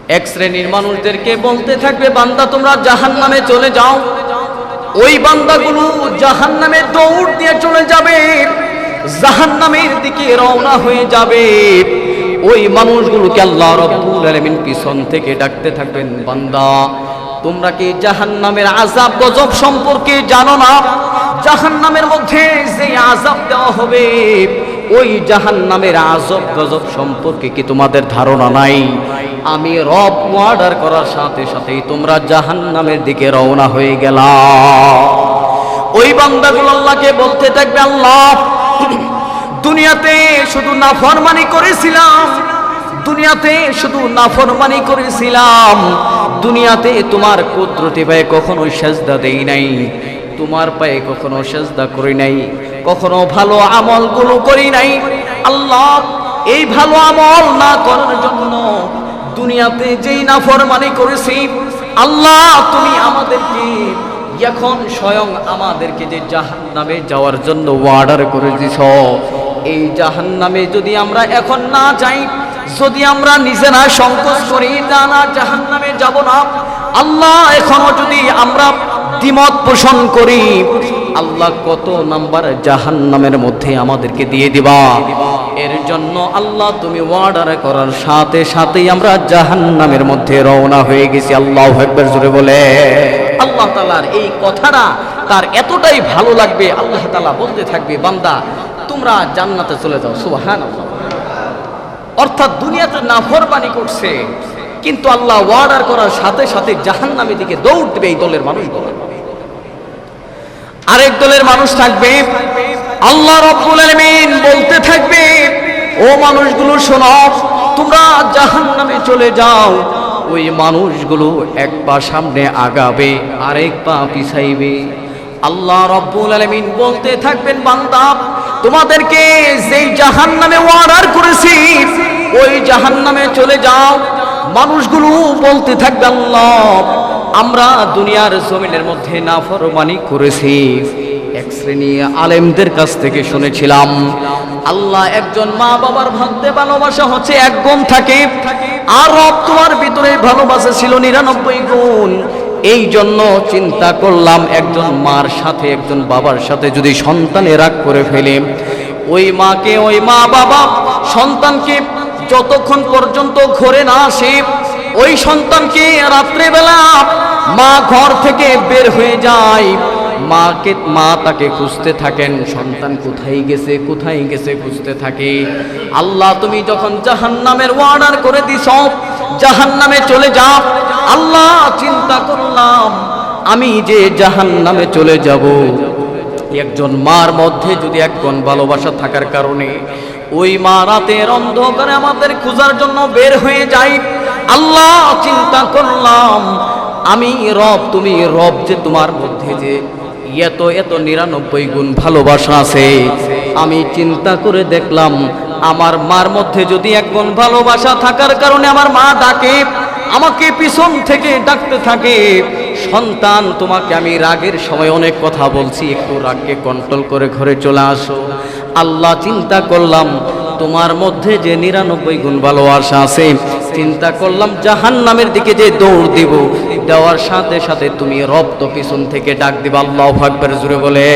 এক শ্রেণীর মানুষদেরকে বলতে থাকবে, বান্দা তোমরা জাহান্নামে চলে যাও। ওই বান্দাগুলো জাহান্নামে দৌড় দিয়ে চলে যাবে, জাহান্নামের দিকে রওনা হয়ে যাবে। ওই মানুষগুলোকে আল্লাহ রাব্বুল আলামিন পিছন থেকে ডাকতে থাকবেন, বান্দা তোমরা কি জাহান্নামের আযাব গজব সম্পর্কে জানো না? জাহান্নামের মধ্যে যে আযাব দেওয়া হবে, ওই জাহান্নামের আযাব গজব সম্পর্কে কি তোমাদের ধারণা নাই? আমি রব অর্ডার করার সাথে সাথেই তোমরা জাহান্নামের দিকে রওনা হয়ে গেলা। ওই বান্দাগুলো আল্লাহকে বলতে থাকবে, আল্লাহ দুনিয়াতে শুধু নাফরমানি করেছিলাম, দুনিয়াতে শুধু নাফরমানি করেছিলাম, দুনিয়াতে তোমার কুদরতি পায়ে কখনো সেজদা দেই নাই, তোমার পায়ে কখনো সেজদা করি নাই, কখনো ভালো আমলগুলো করি নাই। আল্লাহ এই ভালো আমল না করার জন্য দুনিয়াতে যেই নাফরমানি করেছি, আল্লাহ তুমি আমাদেরকে এখন স্বয়ং আমাদেরকে যে জাহান্নামে যাওয়ার জন্য অর্ডার করে দিছ, এই জাহান্নামে যদি আমরা এখন না যাই, যদি আমরা নিজেরা সংকোচ করি না জাহান্নামে যাব না, আল্লাহ এখনো যদি আমরা দ্বিমত পোষণ করি, আল্লাহ কত নাম্বার জাহান্নামের মধ্যে আমাদেরকে দিয়ে দিবা। এর জন্য আল্লাহ তুমি অর্ডার করার সাথে সাথেই আমরা জাহান্নামের মধ্যে রওনা হয়ে গেছি। আল্লাহু আকবার জোরে বলে। আল্লাহ তাআলার এই কথাটা তার এতটাই ভালো লাগবে, আল্লাহ তাআলা বলতে থাকবে, বান্দা তোমরা জান্নাতে চলে যাও। সুবহানাল্লাহ। অর্থাৎ দুনিয়াতে নাফরমানি করছে, কিন্তু আল্লাহ অর্ডার করার সাথে সাথে জাহান্নামের দিকে দৌড় দেবে এই দলের মানুষগুলো। আরেক দলের মানুষ থাকবে, আল্লাহ রাব্বুল আলামিন বলতে থাকবে, ও মানুষগুলো শোনো, তোমরা জাহান্নামে চলে যাও। ওই মানুষগুলো এক পা সামনে আগাবে, আরেক পা পিছাইবে। আল্লাহ রাব্বুল আলামিন বলতে থাকবেন, বান্দা তোমাদেরকে যেই জাহান্নামে অর্ডার করেছি, ওই জাহান্নামে চলে যাও। মানুষগুলো বলতে থাকবে, আল্লাহ আমরা দুনিয়ার জমিনের মধ্যে নাফরমানি করেছি। এক শ্রেণী আলেমদের কাছ থেকে শুনেছিলাম, আল্লাহ একজন মা বাবার মধ্যে ভালোবাসা হচ্ছে 1 গুণ থাকে, আর রব তোমার ভিতরে ভালোবাসা ছিল 99 গুণ। এই জন্য চিন্তা করলাম, একজন মার সাথে একজন বাবার সাথে যদি সন্তানে রাগ করে ফেলে, ওই মাকে, ওই মা বাবা সন্তানকে যতক্ষণ পর্যন্ত ঘরে না আসে, ওই সন্তানকে রাত্রেবেলা মা ঘর থেকে বের হয়ে যায়, মা তাকে খুঁজতে থাকেন, সন্তান কোথায় গেছে কোথায় গেছে খুঁজতে থাকে। আল্লাহ তুমি যখন জাহান্নামের অর্ডার করে দিছ, জাহান্নামে চলে যাও। আল্লাহ চিন্তা করলাম, আমি যে জাহান্নামে চলে যাব, একজন মার মধ্যে যদি 1 গুণ ভালোবাসা থাকার কারণে ওই মা রাতের অন্ধকারে আমাদের খোঁজার জন্য বের হয়ে যায়। আল্লাহ চিন্তা করলাম, আমি রব, তুমি রব, যে তোমার মধ্যে যে এত 99 গুণ ভালোবাসা আছে, আমি চিন্তা করে দেখলাম আমার মার মধ্যে যদি 1 গুণ ভালোবাসা থাকার কারণে আমার মা ডাকে, আমাকে পিছন থেকে ডাকতে থাকে, সন্তান তোমাকে আমি রাগের সময় অনেক কথা বলছি, একটু রাগকে কন্ট্রোল করে ঘরে চলে আসো। আল্লাহ চিন্তা করলাম তোমার মধ্যে যে 99 গুণ ভালোবাসা আছে, চিন্তা করলাম জাহান্নামের দিকে যে দৌড় দিব, দেওয়ার সাথে সাথে তুমি রব তো পিছন থেকে ডাক দিবা। আল্লাহু আকবার জোরে বলে।